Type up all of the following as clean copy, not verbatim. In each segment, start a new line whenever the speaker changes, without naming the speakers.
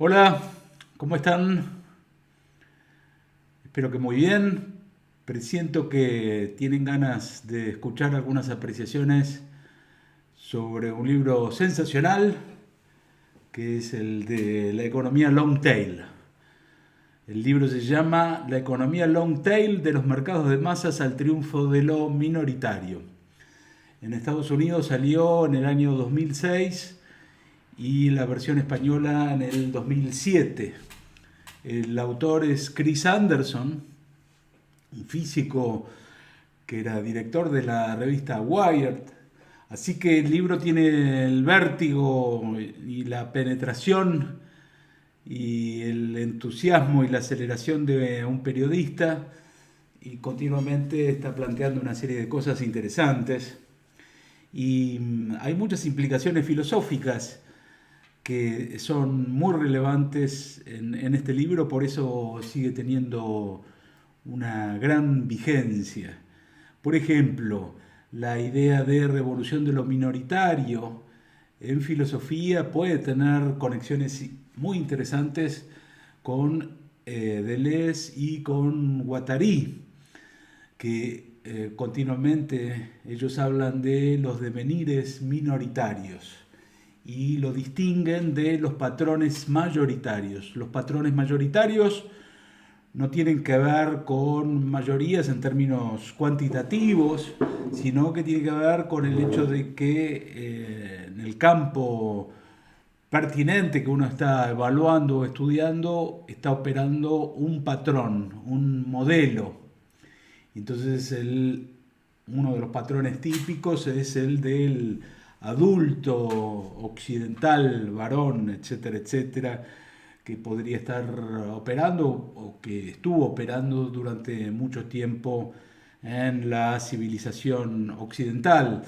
Hola, ¿cómo están? Espero que muy bien. Presiento que tienen ganas de escuchar algunas apreciaciones sobre un libro sensacional que es el de la economía long tail. El libro se llama La economía long tail, de los mercados de masas al triunfo de lo minoritario. En Estados Unidos salió en el año 2006 y la versión española en el 2007. El autor es Chris Anderson, un físico que era director de la revista Wired. Así que el libro tiene el vértigo y la penetración y el entusiasmo y la aceleración de un periodista, y continuamente está planteando una serie de cosas interesantes. Y hay muchas implicaciones filosóficas que son muy relevantes en este libro, por eso sigue teniendo una gran vigencia. Por ejemplo, la idea de revolución de lo minoritario en filosofía puede tener conexiones muy interesantes con Deleuze y con Guattari, que continuamente ellos hablan de los devenires minoritarios y lo distinguen de los patrones mayoritarios. Los patrones mayoritarios no tienen que ver con mayorías en términos cuantitativos, sino que tiene que ver con el hecho de que en el campo pertinente que uno está evaluando o estudiando está operando un patrón, un modelo. Entonces uno de los patrones típicos es el del adulto occidental, varón, etcétera, etcétera, que podría estar operando o que estuvo operando durante mucho tiempo en la civilización occidental.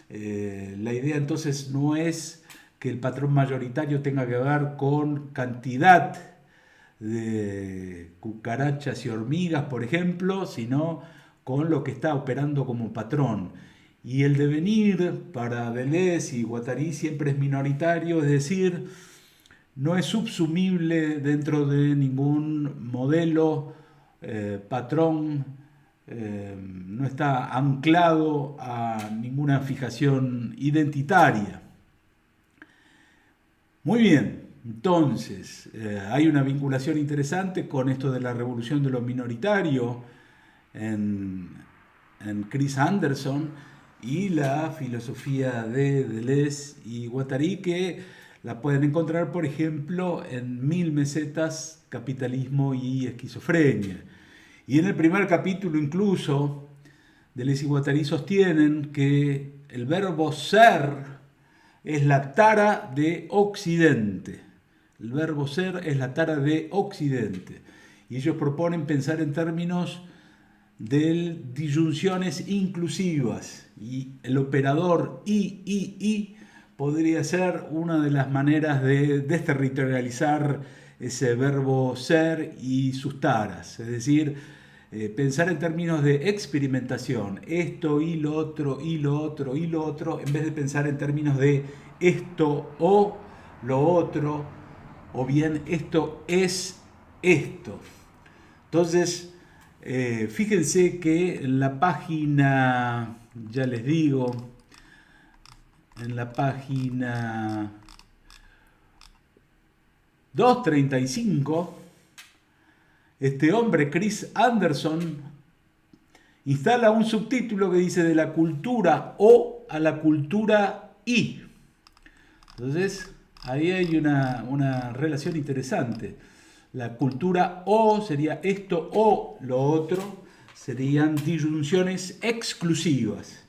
La idea entonces no es que el patrón mayoritario tenga que ver con cantidad de cucarachas y hormigas, por ejemplo, sino con lo que está operando como patrón. Y el devenir para Deleuze y Guattari siempre es minoritario, es decir, no es subsumible dentro de ningún modelo, patrón, no está anclado a ninguna fijación identitaria. Muy bien, entonces hay una vinculación interesante con esto de la revolución de lo minoritario en, en Chris Anderson y la filosofía de Deleuze y Guattari, que la pueden encontrar, por ejemplo, en Mil mesetas, capitalismo y esquizofrenia. Y en el primer capítulo incluso, Deleuze y Guattari sostienen que el verbo ser es la tara de Occidente. El verbo ser es la tara de Occidente. Y ellos proponen pensar en términos de disyunciones inclusivas. Y el operador I podría ser una de las maneras de desterritorializar ese verbo ser y sus taras. Es decir, pensar en términos de experimentación, esto y lo otro y lo otro y lo otro, en vez de pensar en términos de esto o lo otro, o bien esto es esto. Entonces, fíjense que en la página, ya les digo, en la página 235, este hombre, Chris Anderson, instala un subtítulo que dice de la cultura O a la cultura I. Entonces, ahí hay una relación interesante. La cultura O sería esto o lo otro, serían disyunciones exclusivas.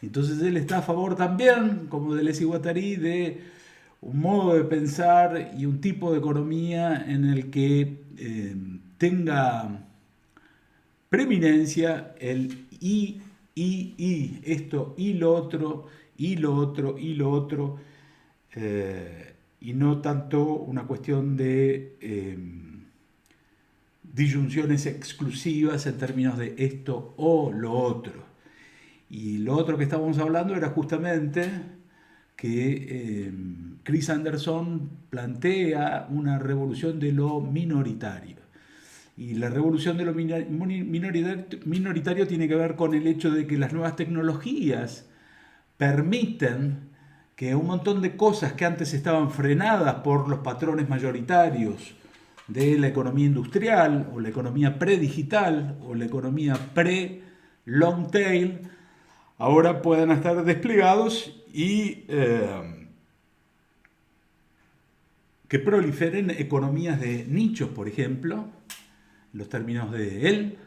Entonces él está a favor también, como Deleuze y Guattari, de un modo de pensar y un tipo de economía en el que tenga preeminencia el esto y lo otro, y lo otro, y lo otro, y no tanto una cuestión de disyunciones exclusivas en términos de esto o lo otro. Y lo otro que estábamos hablando era justamente que Chris Anderson plantea una revolución de lo minoritario. Y la revolución de lo minoritario tiene que ver con el hecho de que las nuevas tecnologías permiten que un montón de cosas que antes estaban frenadas por los patrones mayoritarios de la economía industrial o la economía predigital o la economía pre-long tail, ahora puedan estar desplegados y que proliferen economías de nichos, por ejemplo, los términos de él,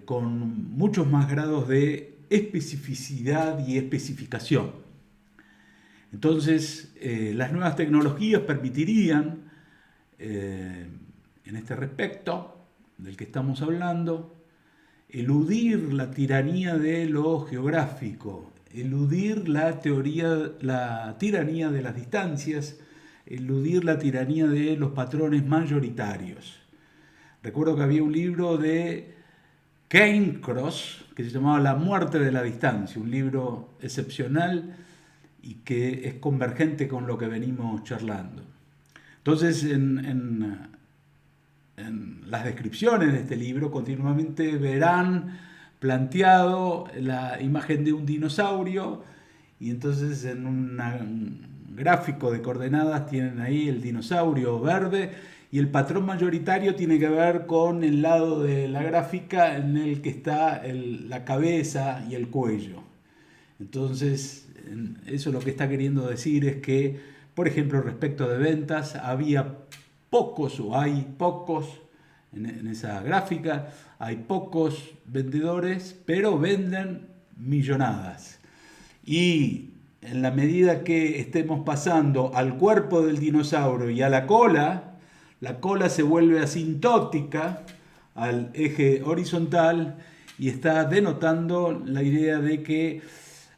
con muchos más grados de especificidad y especificación. Entonces, las nuevas tecnologías permitirían, en este respecto del que estamos hablando, eludir la tiranía de lo geográfico, eludir la tiranía de las distancias, eludir la tiranía de los patrones mayoritarios. Recuerdo que había un libro de Cairncross que se llamaba La muerte de la distancia, un libro excepcional y que es convergente con lo que venimos charlando. Entonces, en las descripciones de este libro continuamente verán planteado la imagen de un dinosaurio y entonces en un gráfico de coordenadas tienen ahí el dinosaurio verde y el patrón mayoritario tiene que ver con el lado de la gráfica en el que está la cabeza y el cuello. Entonces, eso lo que está queriendo decir es que, por ejemplo, respecto de ventas, había pocos o hay pocos en esa gráfica, hay pocos vendedores, pero venden millonadas. Y en la medida que estemos pasando al cuerpo del dinosaurio y a la cola se vuelve asintótica al eje horizontal y está denotando la idea de que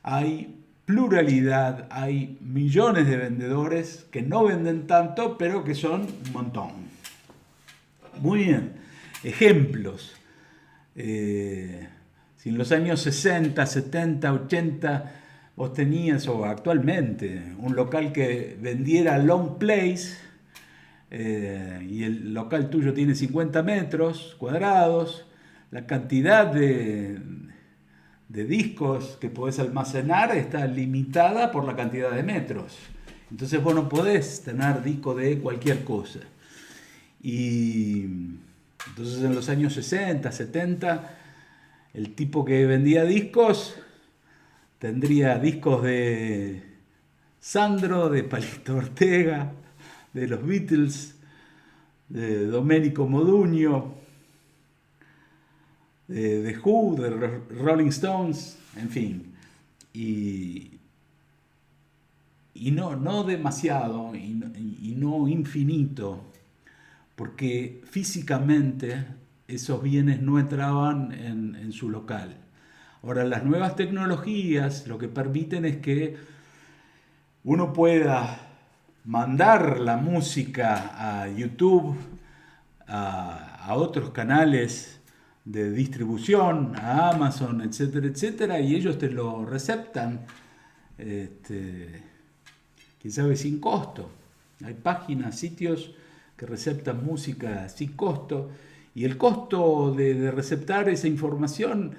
hay pluralidad, hay millones de vendedores que no venden tanto, pero que son un montón. Muy bien, ejemplos. Si en los años 60, 70, 80 vos tenías, o actualmente, un local que vendiera long plays, y el local tuyo tiene 50 metros cuadrados, la cantidad de discos que podés almacenar está limitada por la cantidad de metros. Entonces vos no podés tener disco de cualquier cosa. Y entonces en los años 60, 70, el tipo que vendía discos tendría discos de Sandro, de Palito Ortega, de los Beatles, de Domenico Modugno, de Who, de Rolling Stones, en fin. Y no demasiado, y no infinito, porque físicamente esos bienes no entraban en su local. Ahora, las nuevas tecnologías lo que permiten es que uno pueda mandar la música a YouTube, a otros canales de distribución, a Amazon, etcétera, etcétera, y ellos te lo receptan, quién sabe, sin costo. Hay páginas, sitios que receptan música sin costo, y el costo de receptar esa información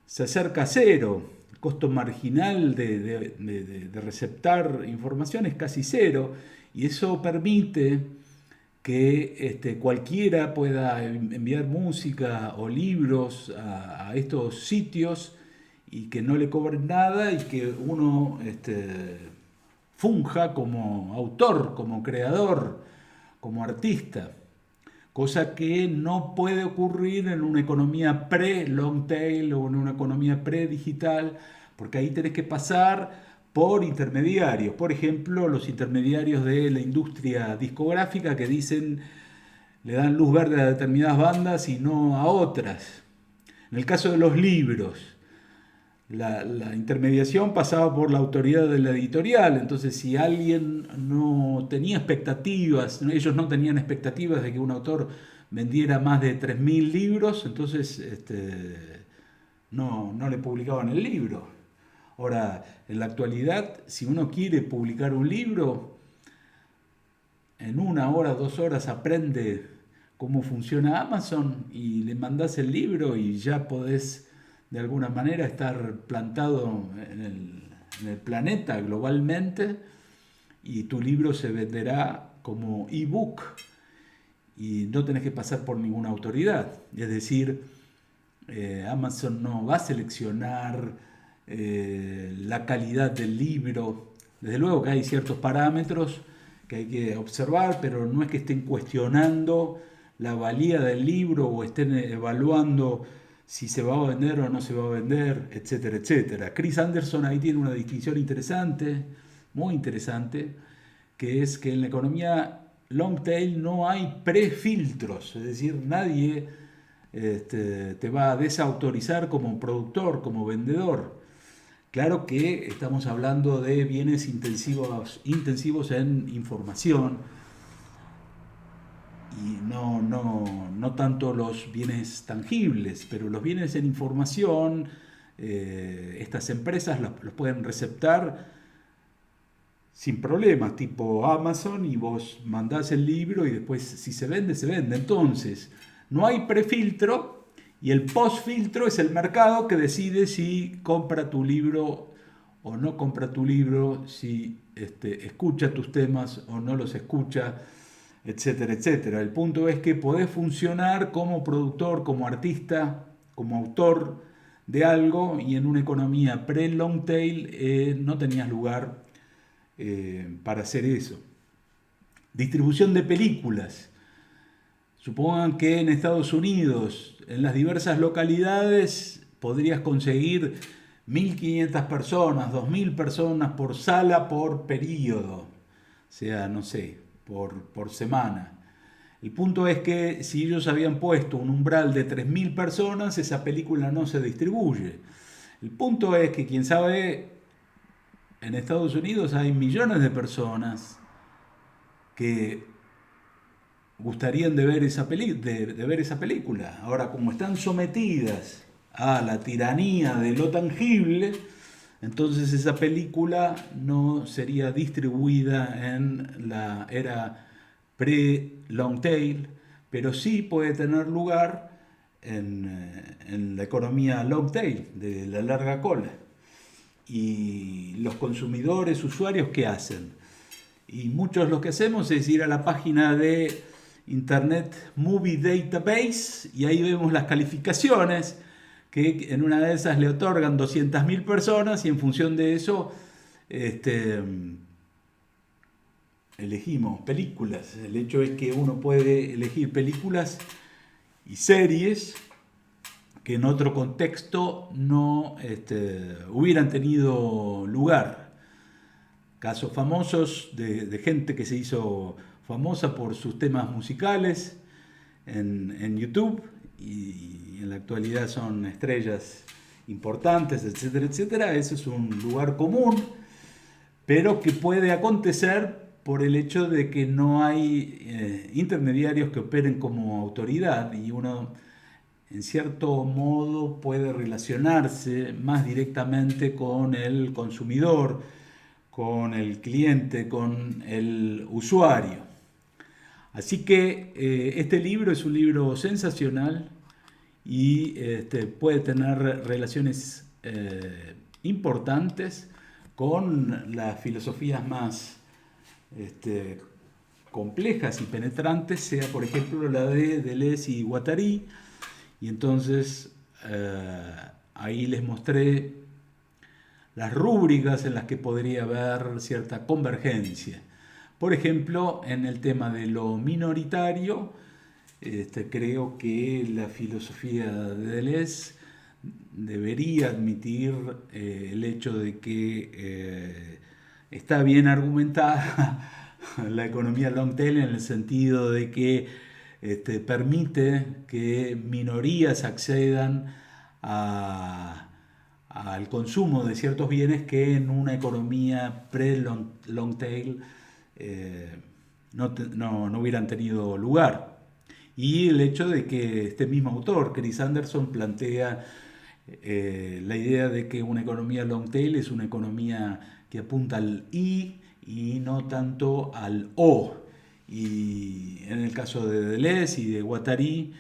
se acerca a cero. El costo marginal de receptar información es casi cero, y eso permite que cualquiera pueda enviar música o libros a estos sitios y que no le cobren nada y que uno funja como autor, como creador, como artista. Cosa que no puede ocurrir en una economía pre-long tail o en una economía pre-digital, porque ahí tenés que pasar por intermediarios. Por ejemplo, los intermediarios de la industria discográfica que dicen, le dan luz verde a determinadas bandas y no a otras. En el caso de los libros, la intermediación pasaba por la autoridad de la editorial. Entonces, si alguien no tenía expectativas, ellos no tenían expectativas de que un autor vendiera más de 3.000 libros, entonces no le publicaban el libro. Ahora, en la actualidad, si uno quiere publicar un libro, en 1 hora, 2 horas aprende cómo funciona Amazon y le mandás el libro y ya podés de alguna manera estar plantado en el planeta globalmente y tu libro se venderá como ebook y no tenés que pasar por ninguna autoridad. Es decir, Amazon no va a seleccionar la calidad del libro. Desde luego que hay ciertos parámetros que hay que observar, pero no es que estén cuestionando la valía del libro o estén evaluando si se va a vender o no se va a vender, etcétera, etcétera. Chris Anderson ahí tiene una distinción interesante, muy interesante, que es que en la economía long tail no hay prefiltros, es decir, nadie te va a desautorizar como productor, como vendedor. Claro que estamos hablando de bienes intensivos en información y no tanto los bienes tangibles, pero los bienes en información, estas empresas los pueden receptar sin problemas, tipo Amazon, y vos mandás el libro y después si se vende, se vende. Entonces, no hay prefiltro y el postfiltro es el mercado que decide si compra tu libro o no compra tu libro, si escucha tus temas o no los escucha, etcétera, etcétera. El punto es que podés funcionar como productor, como artista, como autor de algo y en una economía pre-long tail no tenías lugar para hacer eso. Distribución de películas. Supongan que en Estados Unidos, en las diversas localidades, podrías conseguir 1.500 personas, 2.000 personas por sala por periodo. O sea, no sé, por semana. El punto es que si ellos habían puesto un umbral de 3.000 personas, esa película no se distribuye. El punto es que, quién sabe, en Estados Unidos hay millones de personas que gustarían de ver de ver esa película. Ahora, como están sometidas a la tiranía de lo tangible, entonces esa película no sería distribuida en la era pre-long tail, pero sí puede tener lugar en la economía long tail, de la larga cola. Y los consumidores, usuarios, ¿qué hacen? Y muchos lo que hacemos es ir a la página de Internet Movie Database y ahí vemos las calificaciones que en una de esas le otorgan 200.000 personas y en función de eso elegimos películas. El hecho es que uno puede elegir películas y series que en otro contexto no hubieran tenido lugar. Casos famosos de gente que se hizo famosa por sus temas musicales en YouTube y en la actualidad son estrellas importantes, etcétera, etcétera. Eso es un lugar común, pero que puede acontecer por el hecho de que no hay intermediarios que operen como autoridad y uno en cierto modo puede relacionarse más directamente con el consumidor, con el cliente, con el usuario. Así que este libro es un libro sensacional y puede tener relaciones importantes con las filosofías más complejas y penetrantes, sea por ejemplo la de Deleuze y Guattari. Y entonces ahí les mostré las rúbricas en las que podría haber cierta convergencia. Por ejemplo, en el tema de lo minoritario, creo que la filosofía de Deleuze debería admitir el hecho de que está bien argumentada la economía long tail en el sentido de que permite que minorías accedan al consumo de ciertos bienes que en una economía pre-long tail no hubieran tenido lugar. Y el hecho de que este mismo autor, Chris Anderson, plantea la idea de que una economía long tail es una economía que apunta al I y no tanto al O. Y en el caso de Deleuze y de Guattari,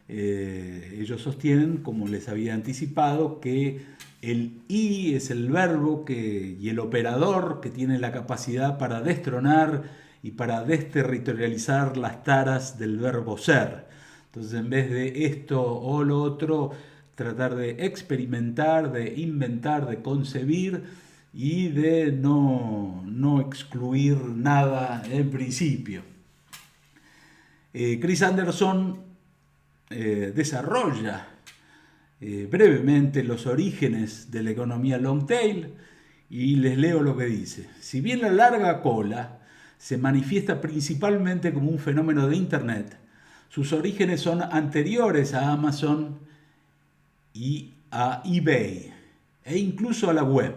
ellos sostienen, como les había anticipado, que el I es el verbo y el operador que tiene la capacidad para destronar y para desterritorializar las taras del verbo ser. Entonces, en vez de esto o lo otro, tratar de experimentar, de inventar, de concebir y de no excluir nada en principio. Chris Anderson desarrolla brevemente los orígenes de la economía long tail y les leo lo que dice. Si bien la larga cola se manifiesta principalmente como un fenómeno de Internet, sus orígenes son anteriores a Amazon y a eBay e incluso a la web.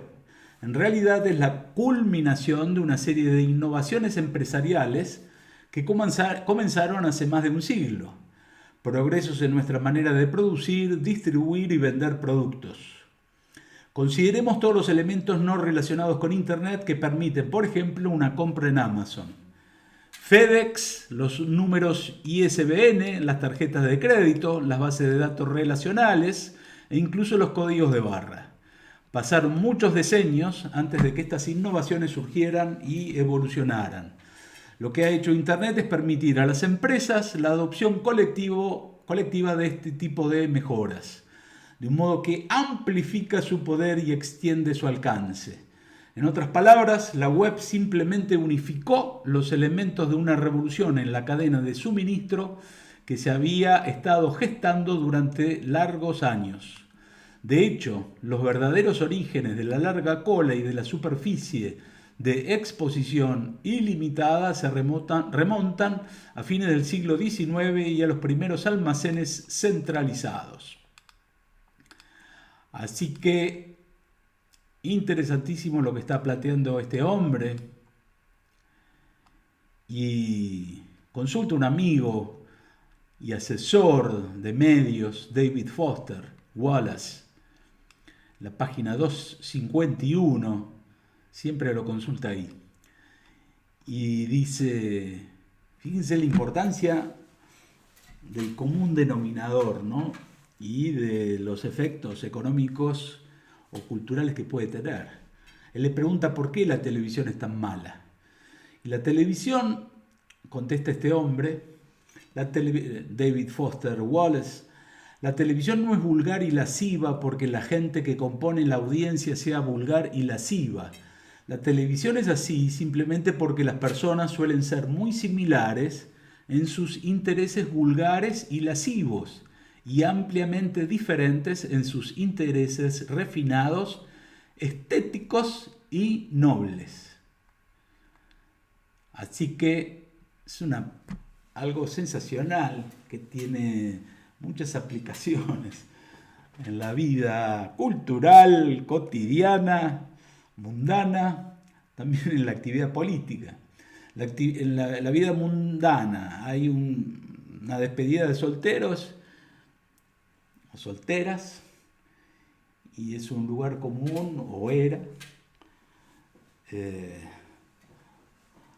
En realidad es la culminación de una serie de innovaciones empresariales que comenzaron hace más de un siglo. Progresos en nuestra manera de producir, distribuir y vender productos. Consideremos todos los elementos no relacionados con Internet que permiten, por ejemplo, una compra en Amazon. FedEx, los números ISBN, las tarjetas de crédito, las bases de datos relacionales e incluso los códigos de barra. Pasaron muchos decenios antes de que estas innovaciones surgieran y evolucionaran. Lo que ha hecho Internet es permitir a las empresas la adopción colectiva de este tipo de mejoras, de un modo que amplifica su poder y extiende su alcance. En otras palabras, la web simplemente unificó los elementos de una revolución en la cadena de suministro que se había estado gestando durante largos años. De hecho, los verdaderos orígenes de la larga cola y de la superficie de exposición ilimitada se remontan a fines del siglo XIX y a los primeros almacenes centralizados. Así que, interesantísimo lo que está planteando este hombre. Y consulta a un amigo y asesor de medios, David Foster Wallace, la página 251, siempre lo consulta ahí. Y dice, fíjense la importancia del común denominador, ¿no? Y de los efectos económicos o culturales que puede tener. Él le pregunta por qué la televisión es tan mala. Y la televisión, contesta este hombre, David Foster Wallace, la televisión no es vulgar y lasciva porque la gente que compone la audiencia sea vulgar y lasciva. La televisión es así simplemente porque las personas suelen ser muy similares en sus intereses vulgares y lascivos y ampliamente diferentes en sus intereses refinados, estéticos y nobles. Así que es algo sensacional que tiene muchas aplicaciones en la vida cultural, cotidiana, mundana, también en la actividad política. En la vida mundana hay una despedida de solteros o solteras y es un lugar común, o era,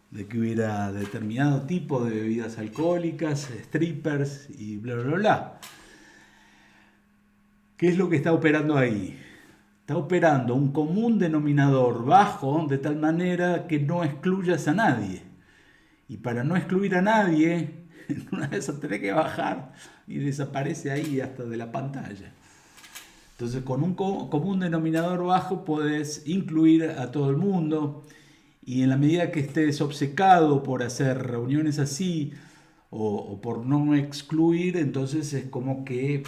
de que hubiera determinado tipo de bebidas alcohólicas, strippers y bla, bla, bla. ¿Qué es lo que está operando ahí? Está operando un común denominador bajo de tal manera que no excluyas a nadie. Y para no excluir a nadie, una vez tenés que bajar y desaparece ahí hasta de la pantalla. Entonces, con un común denominador bajo podés incluir a todo el mundo. Y en la medida que estés obcecado por hacer reuniones así o por no excluir, entonces es como que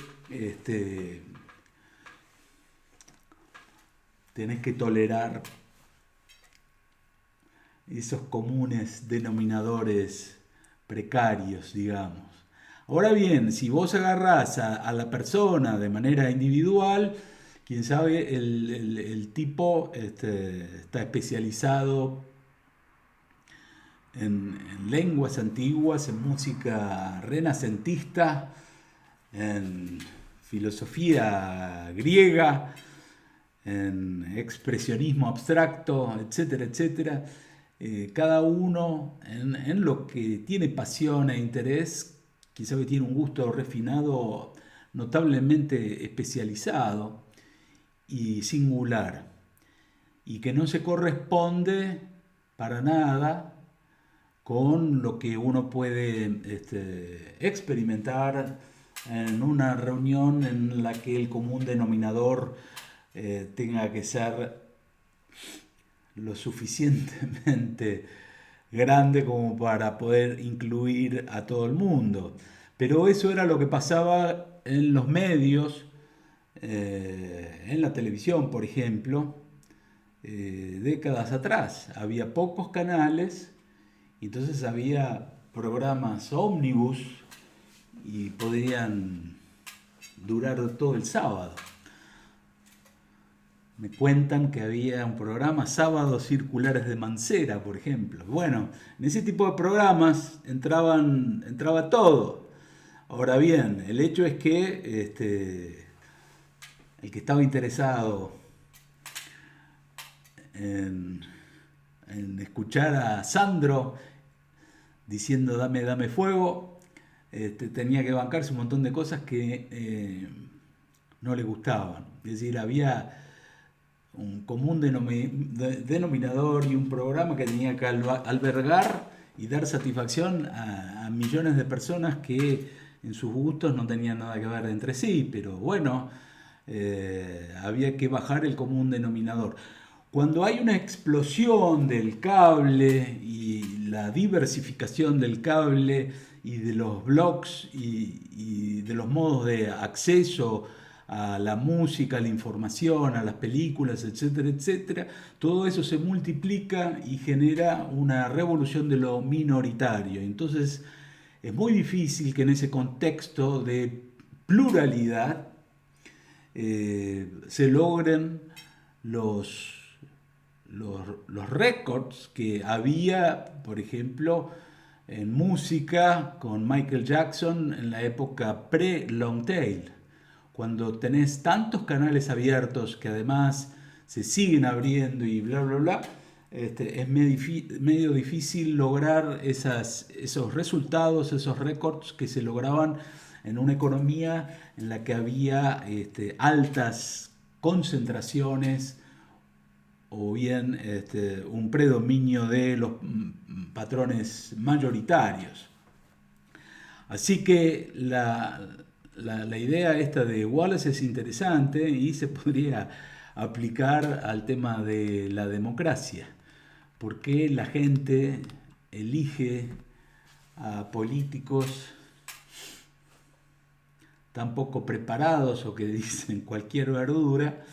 tenés que tolerar esos comunes denominadores precarios, digamos. Ahora bien, si vos agarrás a la persona de manera individual, quién sabe, el tipo está especializado en lenguas antiguas, en música renacentista, en filosofía griega, en expresionismo abstracto, etcétera, etcétera. Cada uno en lo que tiene pasión e interés, quizá que tiene un gusto refinado, notablemente especializado y singular, y que no se corresponde para nada con lo que uno puede experimentar en una reunión en la que el común denominador tenga que ser lo suficientemente grande como para poder incluir a todo el mundo. Pero eso era lo que pasaba en los medios, en la televisión, por ejemplo, décadas atrás. Había pocos canales, entonces había programas ómnibus y podían durar todo el sábado. Me cuentan que había un programa Sábados Circulares de Mancera, por ejemplo. Bueno, en ese tipo de programas entraba todo. Ahora bien, el hecho es que el que estaba interesado en escuchar a Sandro diciendo dame fuego, tenía que bancarse un montón de cosas que no le gustaban. Es decir, había un común denominador y un programa que tenía que albergar y dar satisfacción a millones de personas que en sus gustos no tenían nada que ver entre sí, pero bueno, había que bajar el común denominador. Cuando hay una explosión del cable y la diversificación del cable y de los blogs y de los modos de acceso a la música, a la información, a las películas, etcétera, etcétera, todo eso se multiplica y genera una revolución de lo minoritario. Entonces es muy difícil que en ese contexto de pluralidad se logren los récords que había, por ejemplo, en música con Michael Jackson en la época pre-Long Tail, cuando tenés tantos canales abiertos que además se siguen abriendo y bla, bla, bla. Es medio difícil lograr esos resultados, esos récords que se lograban en una economía en la que había altas concentraciones o bien un predominio de los patrones mayoritarios. Así que la idea esta de Wallace es interesante y se podría aplicar al tema de la democracia. ¿Por qué la gente elige a políticos tan poco preparados o que dicen cualquier verdura?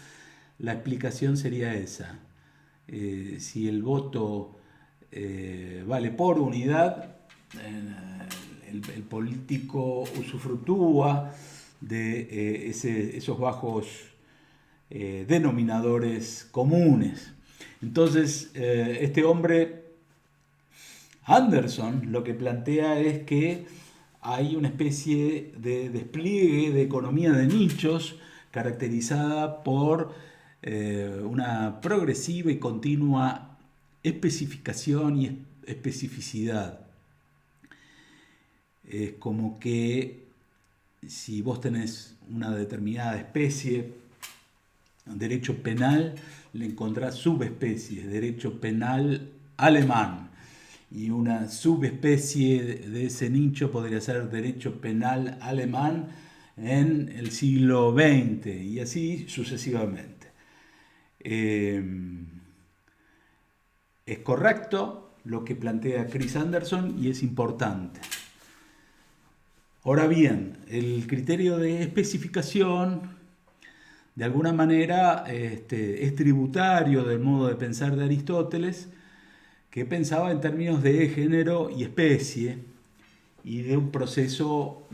La explicación sería esa. Si el voto vale por unidad, el político usufructúa de esos bajos denominadores comunes. Entonces, este hombre, Anderson, lo que plantea es que hay una especie de despliegue de economía de nichos caracterizada por una progresiva y continua especificación y especificidad. Es como que si vos tenés una determinada especie, derecho penal, le encontrás subespecies, derecho penal alemán, y una subespecie de ese nicho podría ser derecho penal alemán en el siglo XX y así sucesivamente. Es correcto lo que plantea Chris Anderson y es importante. Ahora bien, el criterio de especificación de alguna manera es tributario del modo de pensar de Aristóteles, que pensaba en términos de género y especie y de un proceso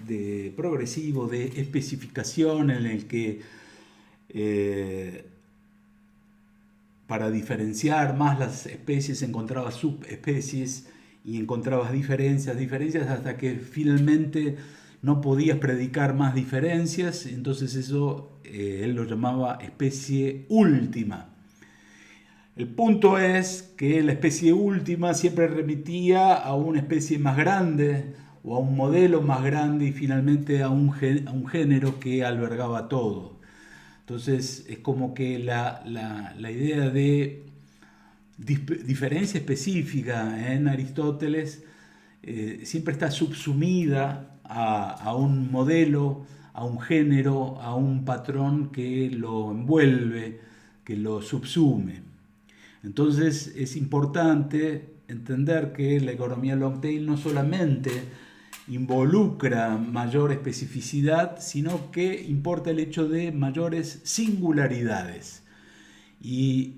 progresivo de especificación en el que para diferenciar más las especies encontrabas subespecies y encontrabas diferencias hasta que finalmente no podías predicar más diferencias, entonces eso él lo llamaba especie última. El punto es que la especie última siempre remitía a una especie más grande o a un modelo más grande y finalmente a un género que albergaba todo. Entonces es como que la idea de diferencia específica en Aristóteles siempre está subsumida a un modelo, a un género, a un patrón que lo envuelve, que lo subsume. Entonces es importante entender que la economía long tail no solamente involucra mayor especificidad, sino que importa el hecho de mayores singularidades. Y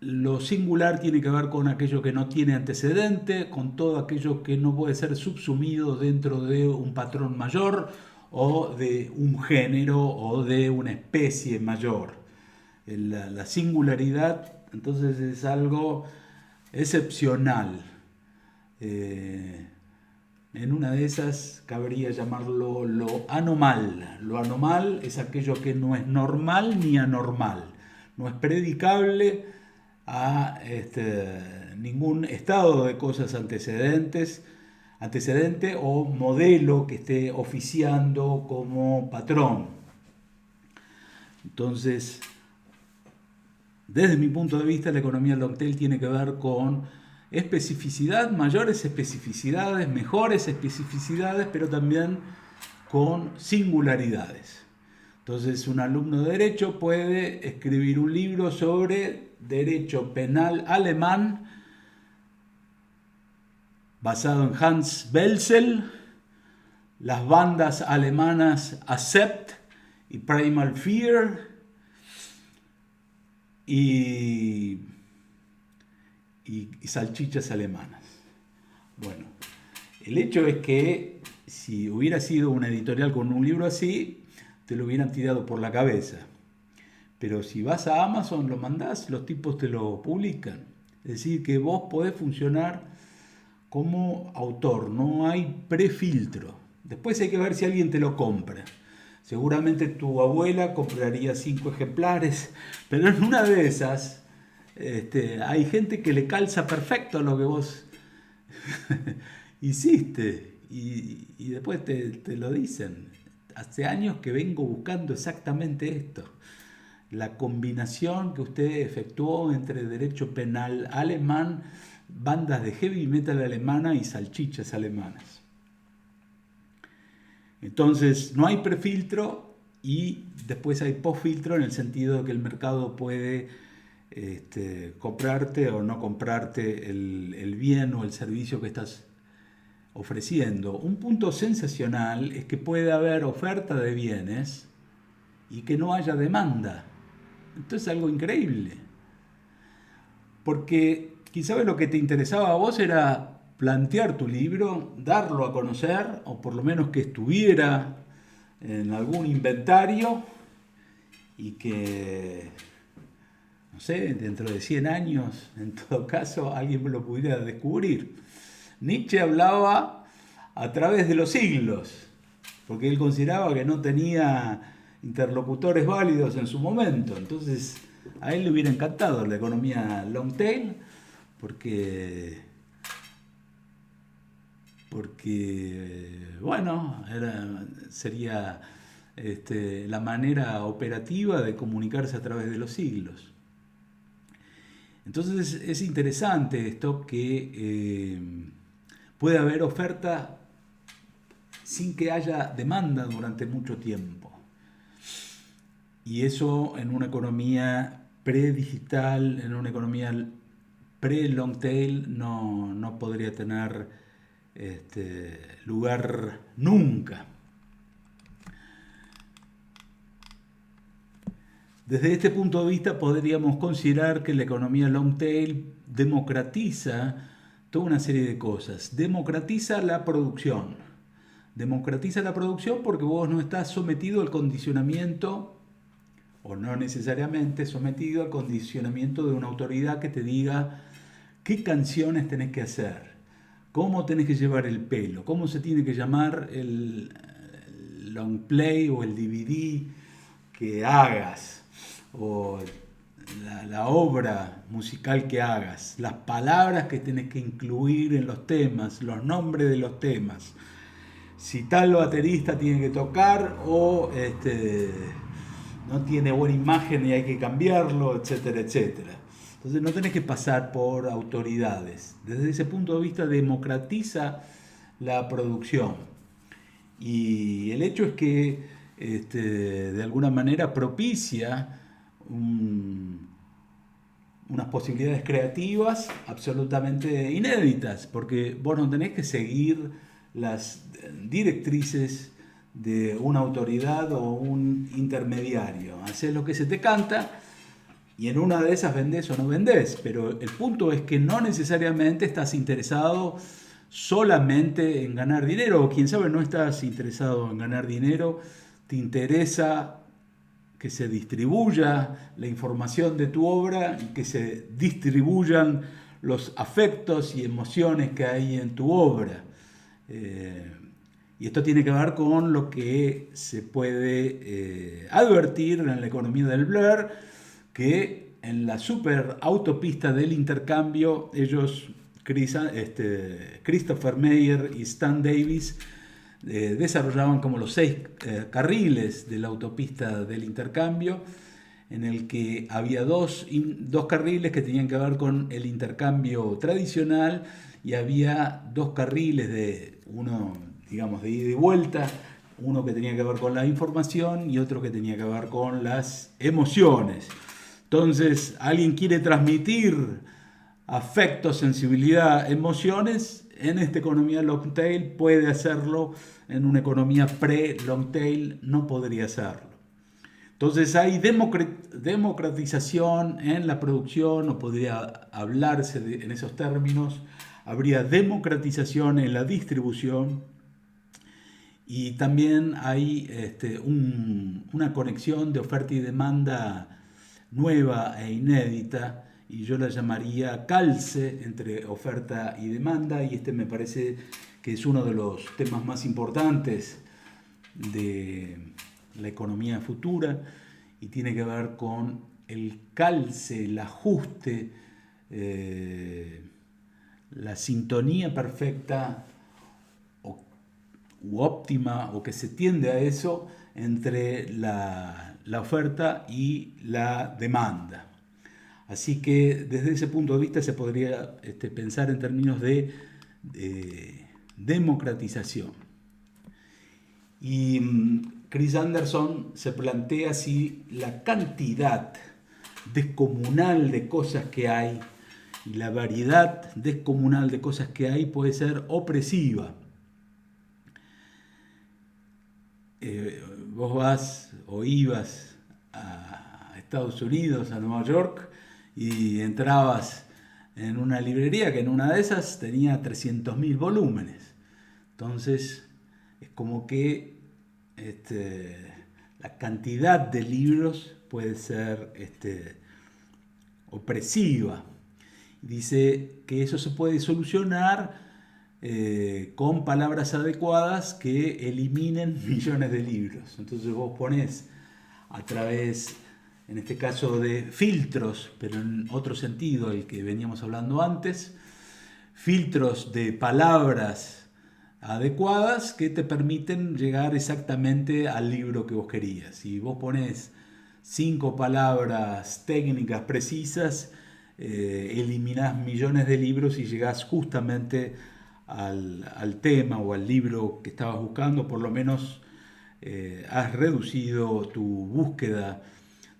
lo singular tiene que ver con aquello que no tiene antecedente, con todo aquello que no puede ser subsumido dentro de un patrón mayor o de un género o de una especie mayor. La singularidad entonces es algo excepcional. En una de esas cabría llamarlo lo anormal. Lo anormal es aquello que no es normal ni anormal. No es predicable a ningún estado de cosas antecedente o modelo que esté oficiando como patrón. Entonces, desde mi punto de vista, la economía long tail tiene que ver con especificidad, mayores especificidades, mejores especificidades, pero también con singularidades. Entonces, un alumno de Derecho puede escribir un libro sobre Derecho Penal Alemán basado en Hans Welzel, las bandas alemanas Accept y Primal Fear y salchichas alemanas. Bueno, el hecho es que si hubiera sido una editorial con un libro así, te lo hubieran tirado por la cabeza. Pero si vas a Amazon, lo mandás, los tipos te lo publican. Es decir, que vos podés funcionar como autor, no hay prefiltro. Después hay que ver si alguien te lo compra. Seguramente tu abuela compraría 5 ejemplares, pero en una de esas hay gente que le calza perfecto lo que vos hiciste y después te lo dicen. Hace años que vengo buscando exactamente esto. La combinación que usted efectuó entre derecho penal alemán, bandas de heavy metal alemana y salchichas alemanas. Entonces no hay prefiltro y después hay postfiltro en el sentido de que el mercado puede comprarte o no comprarte el bien o el servicio que estás ofreciendo. Un punto sensacional es que puede haber oferta de bienes y que no haya demanda. Entonces es algo increíble. Porque quizás lo que te interesaba a vos era plantear tu libro, darlo a conocer, o por lo menos que estuviera en algún inventario y que, no sé, dentro de 100 años, en todo caso, alguien lo pudiera descubrir. Nietzsche hablaba a través de los siglos, porque él consideraba que no tenía interlocutores válidos en su momento. Entonces, a él le hubiera encantado la economía long tail, porque bueno, sería la manera operativa de comunicarse a través de los siglos. Entonces es interesante esto que puede haber oferta sin que haya demanda durante mucho tiempo. Y eso en una economía pre-digital, en una economía pre-long tail, no podría tener lugar nunca. Desde este punto de vista podríamos considerar que la economía long tail democratiza toda una serie de cosas. Democratiza la producción. Democratiza la producción porque vos no estás sometido al condicionamiento, o no necesariamente sometido al condicionamiento de una autoridad que te diga qué canciones tenés que hacer, cómo tenés que llevar el pelo, cómo se tiene que llamar long play o el DVD que hagas, o la obra musical que hagas, las palabras que tenés que incluir en los temas, los nombres de los temas, si tal baterista tiene que tocar o no tiene buena imagen y hay que cambiarlo, etcétera, etcétera. Entonces no tenés que pasar por autoridades. Desde ese punto de vista democratiza la producción. Y el hecho es que de alguna manera propicia unas posibilidades creativas absolutamente inéditas, porque vos no tenés que seguir las directrices de una autoridad o un intermediario. Hacés lo que se te canta y en una de esas vendés o no vendés, pero el punto es que no necesariamente estás interesado solamente en ganar dinero, o quién sabe no estás interesado en ganar dinero, te interesa que se distribuya la información de tu obra y que se distribuyan los afectos y emociones que hay en tu obra. Y esto tiene que ver con lo que se puede advertir en la economía del blur, que en la super autopista del intercambio ellos, Christopher Meyer y Stan Davis, desarrollaban como los 6 carriles de la autopista del intercambio, en el que había dos carriles que tenían que ver con el intercambio tradicional y había 2 carriles de uno, digamos, de ida y vuelta, uno que tenía que ver con la información y otro que tenía que ver con las emociones. Entonces, alguien quiere transmitir afecto, sensibilidad, emociones, en esta economía long tail puede hacerlo, en una economía pre-long tail no podría hacerlo. Entonces hay democratización en la producción, o podría hablarse en esos términos, habría democratización en la distribución, y también hay una conexión de oferta y demanda nueva e inédita, y yo la llamaría calce entre oferta y demanda, y me parece que es uno de los temas más importantes de la economía futura, y tiene que ver con el calce, el ajuste, la sintonía perfecta u óptima, o que se tiende a eso, entre la oferta y la demanda. Así que desde ese punto de vista se podría pensar en términos de democratización. Y Chris Anderson se plantea si la cantidad descomunal de cosas que hay y la variedad descomunal de cosas que hay puede ser opresiva. Vos vas o ibas a Estados Unidos, a Nueva York, y entrabas en una librería que en una de esas tenía 300.000 volúmenes. Entonces es como que la cantidad de libros puede ser opresiva. Dice que eso se puede solucionar con palabras adecuadas que eliminen millones de libros. Entonces vos ponés a través, en este caso, de filtros, pero en otro sentido, el que veníamos hablando antes, filtros de palabras adecuadas que te permiten llegar exactamente al libro que vos querías. Si vos ponés 5 palabras técnicas precisas, eliminás millones de libros y llegás justamente al tema o al libro que estabas buscando. Por lo menos has reducido tu búsqueda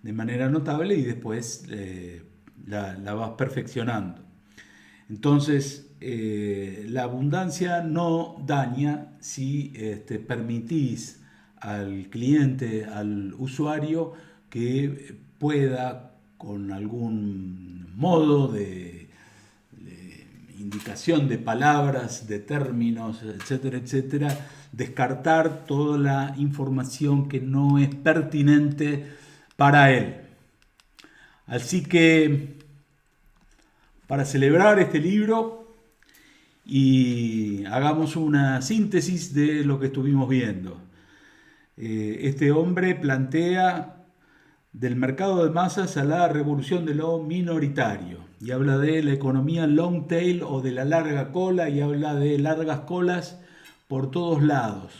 de manera notable y después la vas perfeccionando. Entonces, la abundancia no daña si permitís al cliente, al usuario, que pueda, con algún modo de indicación de palabras, de términos, etcétera, etcétera, descartar toda la información que no es pertinente para él. Así que, para celebrar este libro, y hagamos una síntesis de lo que estuvimos viendo. Este hombre plantea del mercado de masas a la revolución de lo minoritario y habla de la economía long tail o de la larga cola y habla de largas colas por todos lados.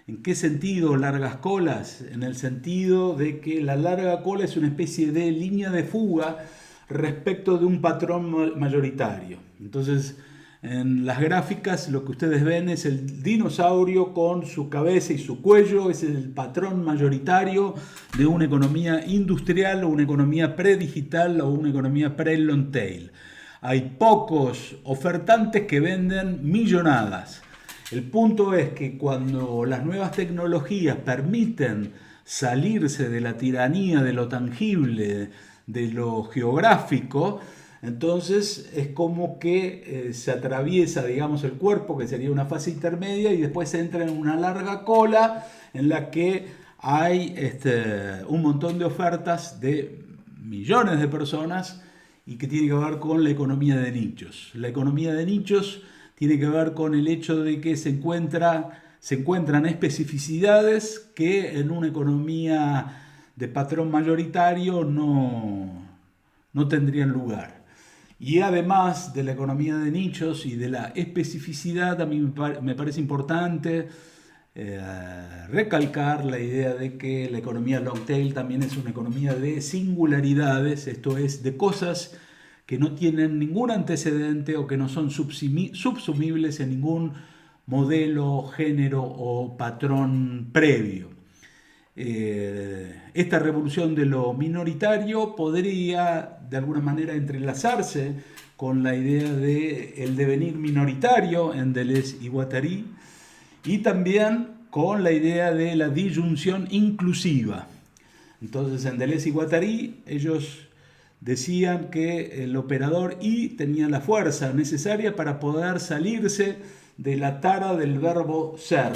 ¿En qué sentido largas colas? En el sentido de que la larga cola es una especie de línea de fuga respecto de un patrón mayoritario. Entonces, en las gráficas lo que ustedes ven es el dinosaurio con su cabeza y su cuello, es el patrón mayoritario de una economía industrial o una economía predigital o una economía pre-long tail. Hay pocos ofertantes que venden millonadas. El punto es que cuando las nuevas tecnologías permiten salirse de la tiranía de lo tangible, de lo geográfico, entonces es como que se atraviesa, digamos, el cuerpo, que sería una fase intermedia, y después se entra en una larga cola en la que hay un montón de ofertas de millones de personas y que tiene que ver con la economía de nichos. La economía de nichos tiene que ver con el hecho de que se encuentran especificidades que en una economía de patrón mayoritario no tendrían lugar. Y además de la economía de nichos y de la especificidad, a mí me parece importante recalcar la idea de que la economía long tail también es una economía de singularidades, esto es, de cosas que no tienen ningún antecedente o que no son subsumibles en ningún modelo, género o patrón previo. Esta revolución de lo minoritario podría de alguna manera entrelazarse con la idea del devenir minoritario en Deleuze y Guattari y también con la idea de la disyunción inclusiva. Entonces en Deleuze y Guattari ellos decían que el operador I tenía la fuerza necesaria para poder salirse de la tara del verbo ser.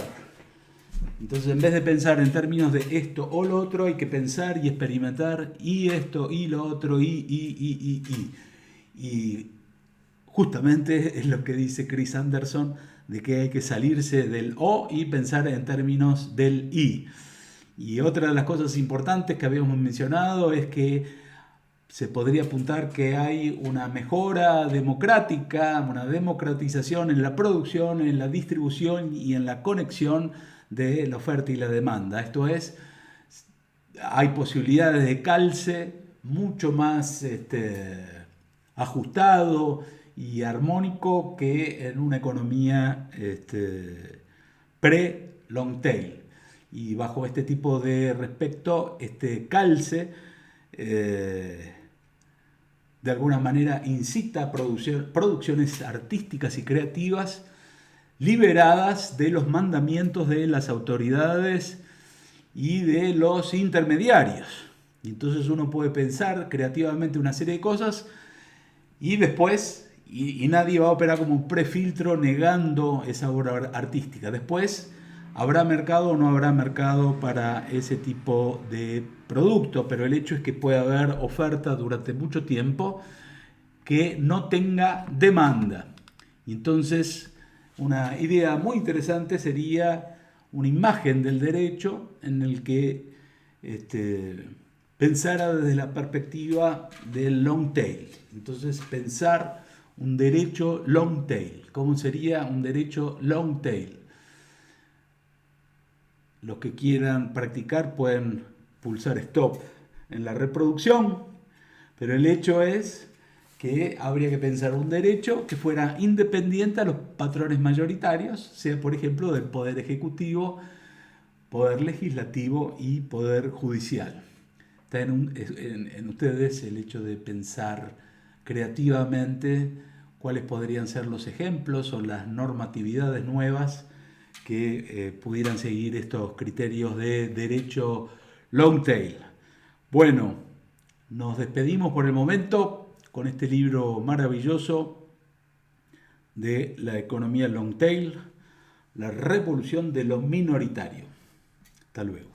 Entonces, en vez de pensar en términos de esto o lo otro, hay que pensar y experimentar y esto y lo otro y justamente es lo que dice Chris Anderson, de que hay que salirse del o y pensar en términos del i. Y otra de las cosas importantes que habíamos mencionado es que se podría apuntar que hay una mejora democrática, una democratización en la producción, en la distribución y en la conexión de la oferta y la demanda. Esto es, hay posibilidades de calce mucho más ajustado y armónico que en una economía pre-long tail. Y bajo este tipo de respecto, este calce de alguna manera incita a producciones artísticas y creativas liberadas de los mandamientos de las autoridades y de los intermediarios. Y entonces uno puede pensar creativamente una serie de cosas y después, y nadie va a operar como un prefiltro negando esa obra artística. Después, ¿habrá mercado o no habrá mercado para ese tipo de producto? Pero el hecho es que puede haber oferta durante mucho tiempo que no tenga demanda. Y entonces, una idea muy interesante sería una imagen del derecho en el que pensara desde la perspectiva del long tail. Entonces, pensar un derecho long tail. ¿Cómo sería un derecho long tail? Los que quieran practicar pueden pulsar stop en la reproducción, pero el hecho es que habría que pensar un derecho que fuera independiente a los patrones mayoritarios, sea por ejemplo del poder ejecutivo, poder legislativo y poder judicial. Está en ustedes el hecho de pensar creativamente cuáles podrían ser los ejemplos o las normatividades nuevas que pudieran seguir estos criterios de derecho long tail. Bueno, nos despedimos por el momento con este libro maravilloso de la economía long tail, la revolución de lo minoritario. Hasta luego.